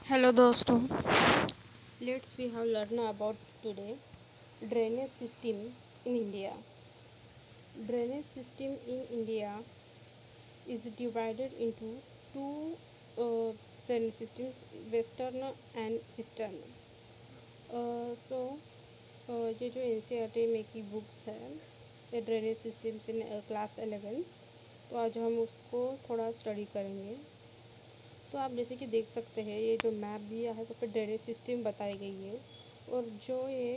Hello दोस्तों, let's we have learn about today drainage system in India. Drainage system in India is divided into two drainage systems, western and eastern. So ये जो NCERT में की books है ये drainage systems in class 11, तो आज हम उसको थोड़ा स्टडी करेंगे। तो आप जैसे कि देख सकते हैं ये जो मैप दिया है तो पे ड्रेनेज सिस्टम बताई गई है और जो ये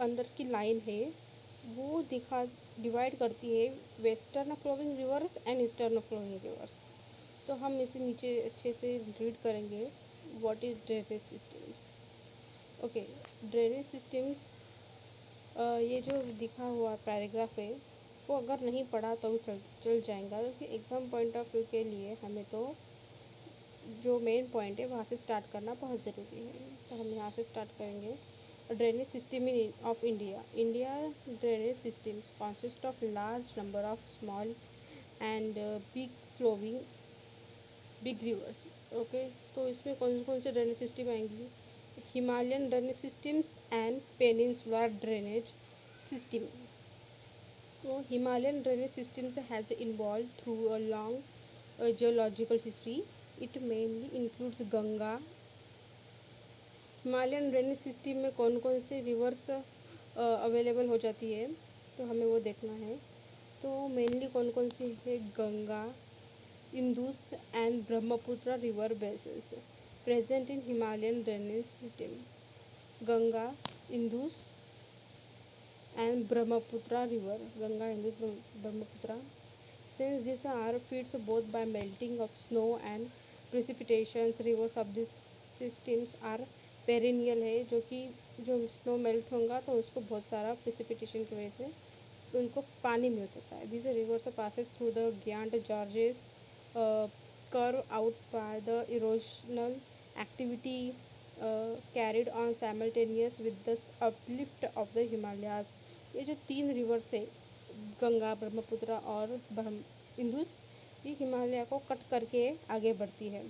अंदर की लाइन है वो डिवाइड करती है western flowing rivers and eastern flowing rivers. तो हम इसे नीचे अच्छे से रीड करेंगे what is drainage systems. Okay, drainage systems ये जो दिखा हुआ पैराग्राफ है वो अगर नहीं पढ़ा तो चल जाएगा, क्योंकि एग्ज़ाम पॉइंट ऑफ व्यू के लिए हमें तो जो मेन पॉइंट है वहाँ से स्टार्ट करना बहुत ज़रूरी है। तो हम यहाँ से स्टार्ट करेंगे। Drainage system in of India drainage systems consist of large number of small and big flowing big rivers। Okay, तो इसमें कौन कौन से ड्रेनेज सिस्टम आएंगी? Himalayan drainage systems and peninsular drainage system. तो Himalayan drainage systems has involve through a long geological history. It mainly includes Ganga. Himalayan drainage system में कौन कौन से रिवर्स अवेलेबल हो जाती है तो हमें वो देखना है। तो मेनली कौन कौन सी है? Ganga, Indus and Brahmaputra river basins present in Himalayan drainage system. Ganga, Indus and Brahmaputra river, Ganga, Indus, Brahmaputra. Since these are feeds both by melting of snow and precipitations, rivers of these systems are perennial है, जो कि जो snow melt होगा तो उसको बहुत सारा precipitation की वजह से उनको पानी मिल सकता है। These rivers passes through the Giant Gorges, curve out by the erosional activity carried on simultaneous with the uplift of the Himalayas। ये जो तीन रिवर्स है गंगा, ब्रह्मपुत्र और इंदुस, ये हिमालय को कट करके आगे बढ़ती है।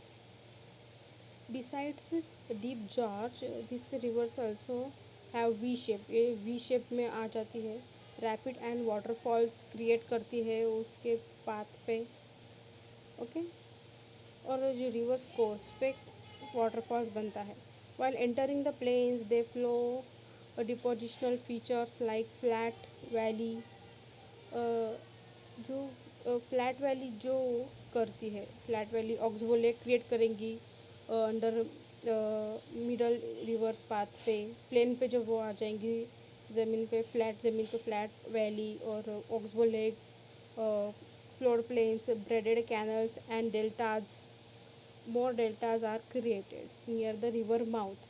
Besides deep George this reverse also have V shape, ये वी शेप में आ जाती है। रैपिड एंड वाटरफॉल्स क्रिएट करती है उसके पाथ पे। ओके, और जो रिवर्स कोर्स पे वाटरफॉल्स बनता है। While entering the plains they flow depositional features like flat valley. जो फ्लैट वैली जो करती है, flat valley oxbow lake create करेंगी अंडर मिडल रिवर्स पाथ पे। प्लेन पे जब वो आ जाएंगी ज़मीन पे फ्लैट वैली और oxbow lakes, flood plains, braided canals and deltas. More deltas are created near the river mouth.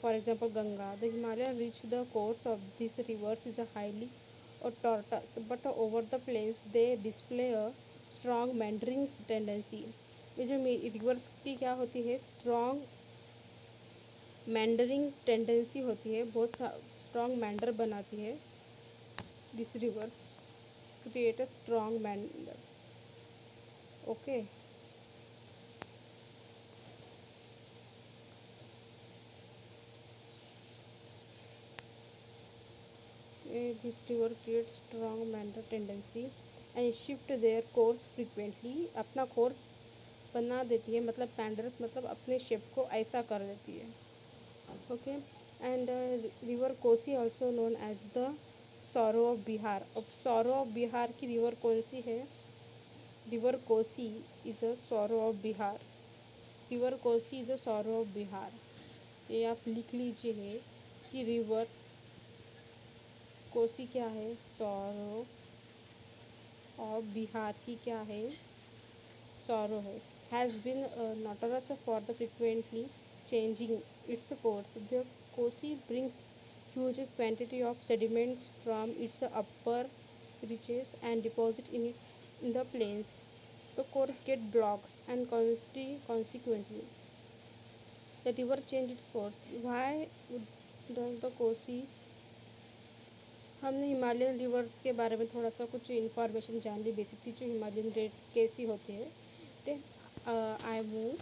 For example, Ganga. The Himalaya reach the course of these rivers is a highly tortuous, but over the plains they display a strong meandering tendency. ये जो reverse की क्या होती है? Strong meandering tendency होती है, बहुत strong meander बनाती है। This rivers create a strong meander. Okay, this river creates strong meander tendency and shift their course frequently। अपना कोर्स बना देती है, मतलब पैंडर्स मतलब अपने शेप को ऐसा कर देती है। Okay, and river Kosi also known as the sorrow of Bihar. अब सौरो ऑफ बिहार की रिवर कौन सी है? River Kosi is a sorrow of Bihar. River Kosi is a sorrow of Bihar, ये आप लिख लीजिए कि रिवर कोसी क्या है? सौरो और बिहार की क्या है? सौरो है। Has been notorious for the frequently changing its course। The Kosi brings huge quantity of sediments from its upper reaches and deposit in the plains. The course get blocks and consequently the river change its course। Why does the Kosi? हमने Himalayan reverse के बारे में थोड़ा सा कुछ information जान ली basically, जो Himalayan rate कैसी होती है। तो I move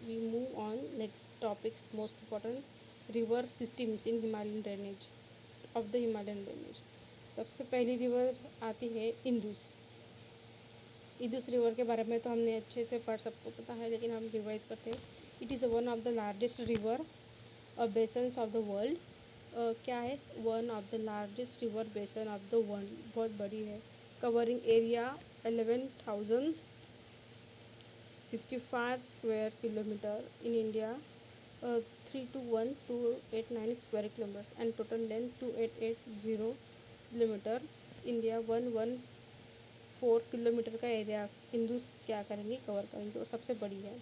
we move on next topics most important river systems in Himalayan drainage of the Himalayan drainage. सबसे पहली रिवर आती है इंदुस। इंदुस रिवर के बारे में तो हमने अच्छे से पढ़ सबको पता है, लेकिन हम रिवाइज करते हैं। It is one of the largest river basins of the world. क्या है? One of the largest river basin of the world, बहुत बड़ी है। Covering area 11,065 square kilometre in India, 321,289 square kilometres and total length 2,880 kilometre. India 114 kilometre का area Indus क्या करेंगे, cover करेंगे, और सबसे बड़ी है।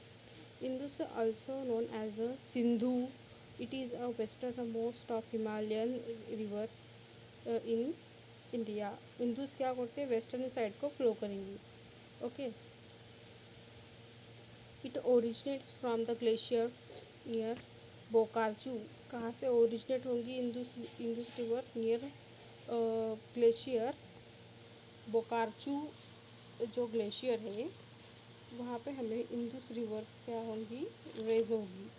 Indus also known as a Sindhu. It is a western most of Himalayan river in India. Indus क्या करते हैं, वेस्टर्न साइड को फ्लो करेंगी। Okay, it originates from the glacier near Bokharchu. कहाँ से ओरिजिनेट होंगी Indus river? Near glacier Bokharchu, जो glacier है वहाँ पे हमें इंदुस रिवर्स क्या होंगी, रेज होगी।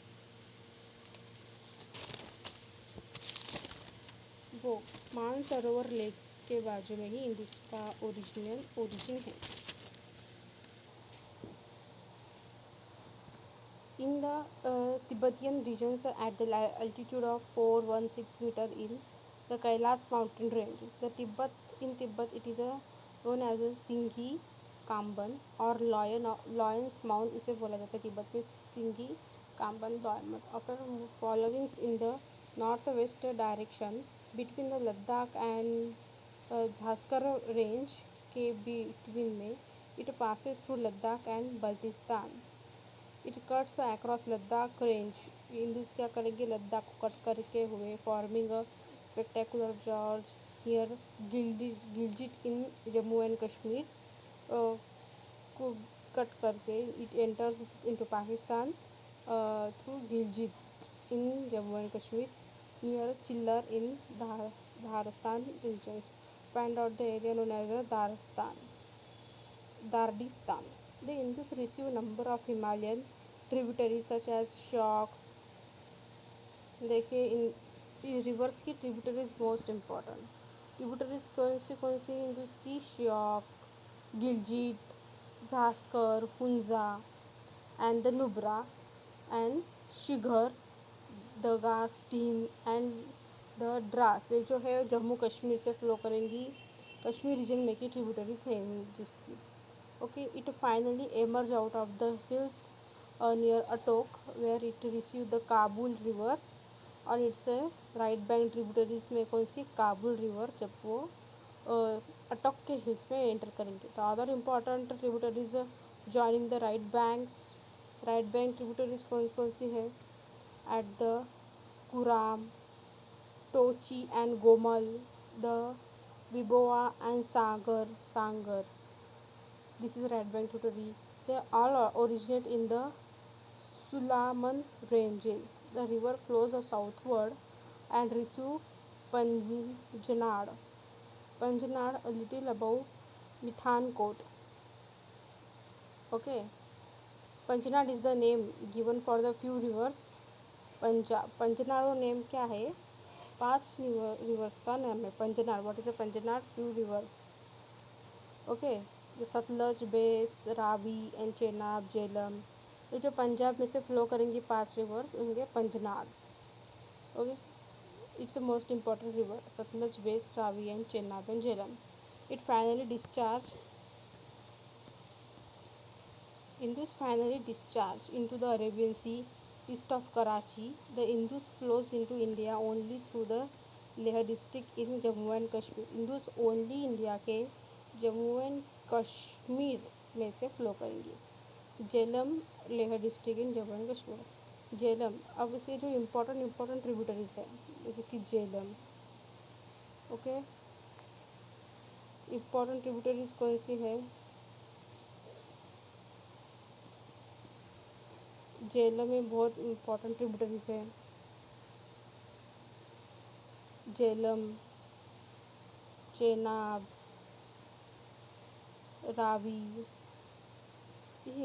वो मानसरोवर लेक के बाजू में ही इंदुस का ओरिजिन है। In the Tibetan regions at the altitude of 416 meter in the Kailas mountain ranges, in Tibet it is known as a Singhi Kamban or Lion's Mount, उसे बोला जाता है तिब्बत में Singi Khamban lion. After following in the northwest direction between the Ladakh and Zaskar range के between में, it passes through Ladakh and Baltistan. It cuts across Ladakh range. Indus क्या करेंगे, लद्दाख को कट करके हुए forming a spectacular gorge near Gilgit in Jammu and Kashmir. को cut करके it enters into Pakistan through Gilgit in Jammu and Kashmir near Chilas in Dardistan regions. Find out the area known as Dardistan. The Indus receive a number of Himalayan tributaries such as Shyok। देखिए इन rivers की tributaries most important. Tributaries कौन सी Indus की? Shyok, Gilgit, Zaskar, Hunza and the Nubra and Shigar, दगास्टीन and the Dras. ये जो है जम्मू कश्मीर से फ्लो करेंगी, कश्मीर रीजन में की ट्रिब्यूटरीज है इंदुस की। Okay, it finally emerged out of the hills near Atok, where it received the Kabul River on its right bank tributaries में कौन सी? काबुल रिवर, जब वो अटोक के हिल्स में एंटर करेंगे। तो other important tributaries joining the right bank tributaries कौन सी है? At the Kurram, Tochi and Gomal, the Viboa and Sangar. This is right bank tributary. They all originate in the Sulaman ranges. The river flows southward and receives Panjnad a little above Mithankot. Okay, Panjnad is the name given for the few rivers. Panjnad name क्या है? 5 rivers का नाम है Panjnad. What is a Panjnad? few rivers. Okay, Satluj, Beas, Ravi and Chenab, Jhelum, ये जो पंजाब में से flow करेंगी 5 रिवर्स होंगे Panjnad. Okay, it's a most important river, Satluj, Beas, Ravi and Chenab and Jhelum. It finally discharge into the Arabian Sea east of Karachi. The Indus flows into India only through the Leh district in Jammu and Kashmir. Indus only India के Jammu and Kashmir में से flow करेंगी। Jhelum Leh district in Jammu and Kashmir. Jhelum, अब इसे जो important tributaries है जैसे कि झेलम। ओके, इम्पोर्टेंट ट्रिब्यूटरीज कौन सी है? झेलम में बहुत इम्पोर्टेंट ट्रिब्यूटरीज है, झेलम, चेनाब, रावी,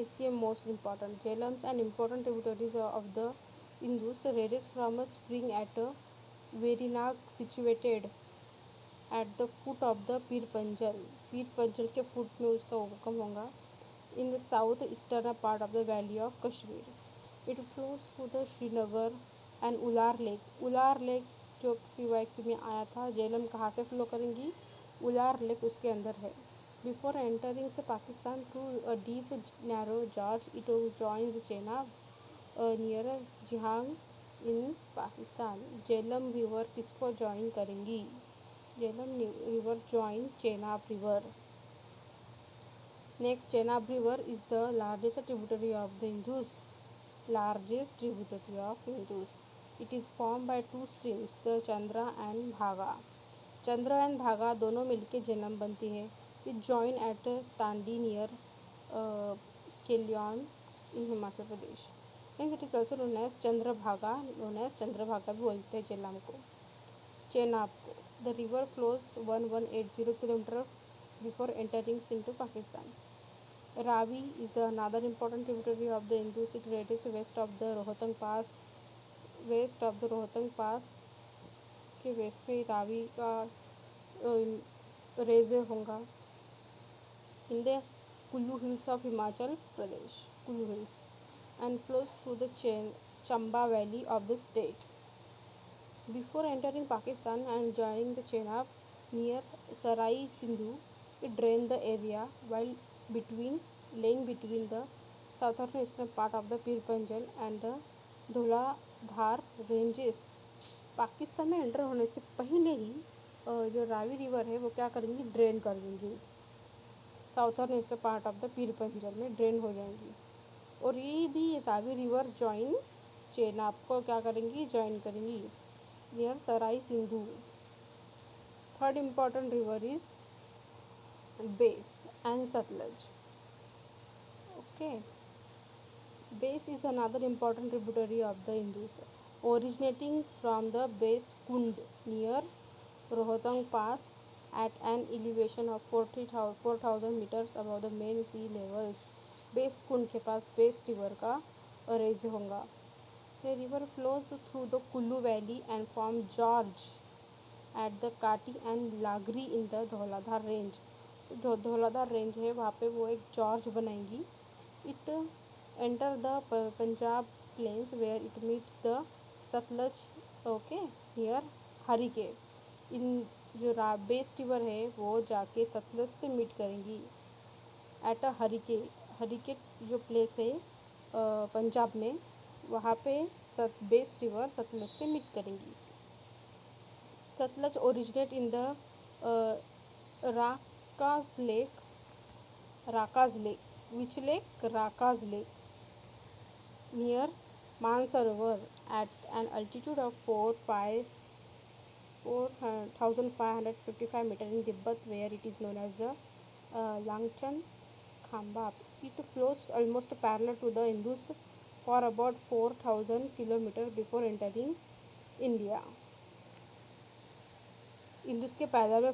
इसके most important Jhelums and important tributaries of the Indus raises from a spring at Verinag situated at the foot of the Pir Panjal. पीर पंजल के फुट में उसका उगम होगा in the south eastern part of the valley of Kashmir. It flows through the Srinagar and Ular Lake. Ular Lake जो PYQ में आया था, झेलम कहाँ से फ्लो करेंगी? उलार लेक उसके अंदर है. Before entering से Pakistan through a deep narrow gorge, it joins Chenab near Jihang in Pakistan. Jhelum river किसको ज्वाइन करेंगी? Jhelum river join Chenab river. Next, Chenab River is the largest tributary of the Indus. Largest tributary of Indus. It is formed by two streams, the Chandra and Bhaga. Chandra and Bhaga दोनों मिलके झेलम बनती है. It join at Tandi near Kelion in Himachal Pradesh. Hence it is also known as Chandrabhaga. known as Chandrabhaga भी बोलते हैं झेलम को. Chenab को. The river flows 1180 km before entering into Pakistan. Ravi is the another important tributary of the Indus. It rises west of the Rohtang Pass. West of the Rohtang Pass के waste में रावी का raise होगा in the Kullu Hills of Himachal Pradesh. Kullu Hills and flows through the Chamba Valley of the state. Before entering Pakistan and joining the Chenab near Sarai Sindhu, it drained the area while laying between the southern eastern part of the Pir Panjal and the Dhauladhar ranges. Pakistan में enter होने से पहले ही जो Ravi river है वो क्या करेंगी? Drain कर देंगी. Southern eastern part of the पीर पंजल में ड्रेन हो जाएंगी. और ये भी रावी रिवर ज्वाइन चेनाब को क्या करेंगी? ज्वाइन करेंगी near Sarai Sindhu. Third important river is base and Sutlej. Okay. Base is another important tributary of the Indus, originating from the base Kund near Rohtang Pass at an elevation of 4,000 meters above the main sea levels. Base Kund के पास Base River का raise होगा. The river flows through the Kullu Valley and forms gorge at the Kati and Lagri in the Dhauladhar range. जो Dhauladhar range है वहाँ पे वो एक George बनाएंगी. It enter the Punjab plains where it meets the Satluj near Harike. इन जो base river है वो जाके सतलज से मीट करेंगी एट अ हरिके जो प्लेस है पंजाब में, वहाँ पे बेस रिवर सतलज से मीट करेंगी. Sutlej originate in the Rakaz Lake. Which lake? Rakaz Lake near Mansarovar at an altitude of 4,555 meters in Tibet, where it is known as the Langchan Khambab. It flows almost parallel to the Indus for about 4,000 kilometers before entering India. Indus के पैदल में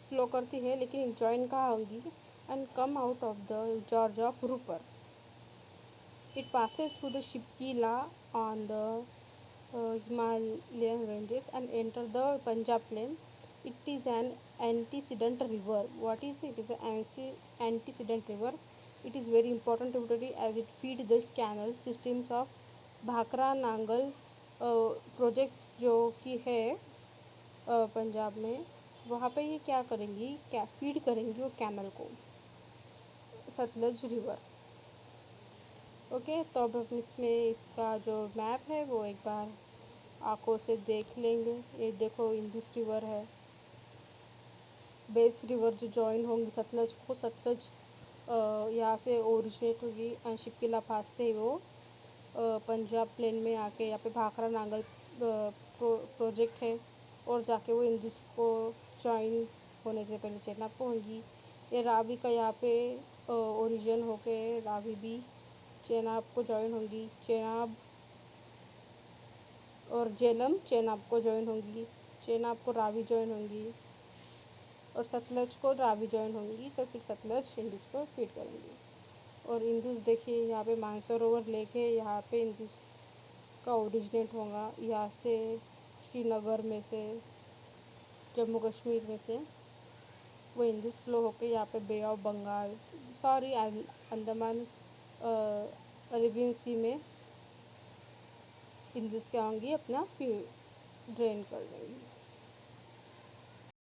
flow करती है, लेकिन join कहाँ होंगी? And come out of the gorge of Ropar. It passes through the Shipki La on the Himalayan ranges and enter the Punjab plain. It is an antecedent river. What is it? It is an antecedent river. It is very important tributary as it feeds the canal systems of Bhakra Nangal project जो कि है पंजाब में. वहाँ पे ये क्या करेंगी? क्या फीड करेंगी वो कैनल को, सतलज रिवर. ओके, तो अब हम इसमें इसका जो मैप है वो एक बार आँखों से देख लेंगे. ये देखो इंदुस रिवर है. बेस रिवर जो जॉइन होंगी सतलज को, सतलज यहाँ से ओरिजिनेट होगी शिपकिला पास से, वो पंजाब प्लेन में आके यहाँ पे भाखरा नांगल प्रोजेक्ट है और जाके वो इंदुस को जॉइन होने से पहले चेनाब को होंगी. ये रावी का यहाँ पे ओरिजिन होके रावी भी चेनाब को जॉइन होंगी. चेनाब और झेलम चेनाब को जॉइन होंगी. चेनाब को रावी जॉइन होंगी और सतलज को रावी जॉइन होंगी. तो फिर सतलज इंदुस को फीड करेंगी. और इंदुस देखिए यहाँ पे मानसरोवर लेक है, यहाँ पे इंदुस का ओरिजिनेट होगा, यहाँ से श्रीनगर में से, जम्मू कश्मीर में से वो इंदुस फ्लो होके यहाँ पे bay of Bengal, sorry Andaman Arabian sea में इंदुस क्या होंगी, अपना फ्यू ड्रेन कर देंगी।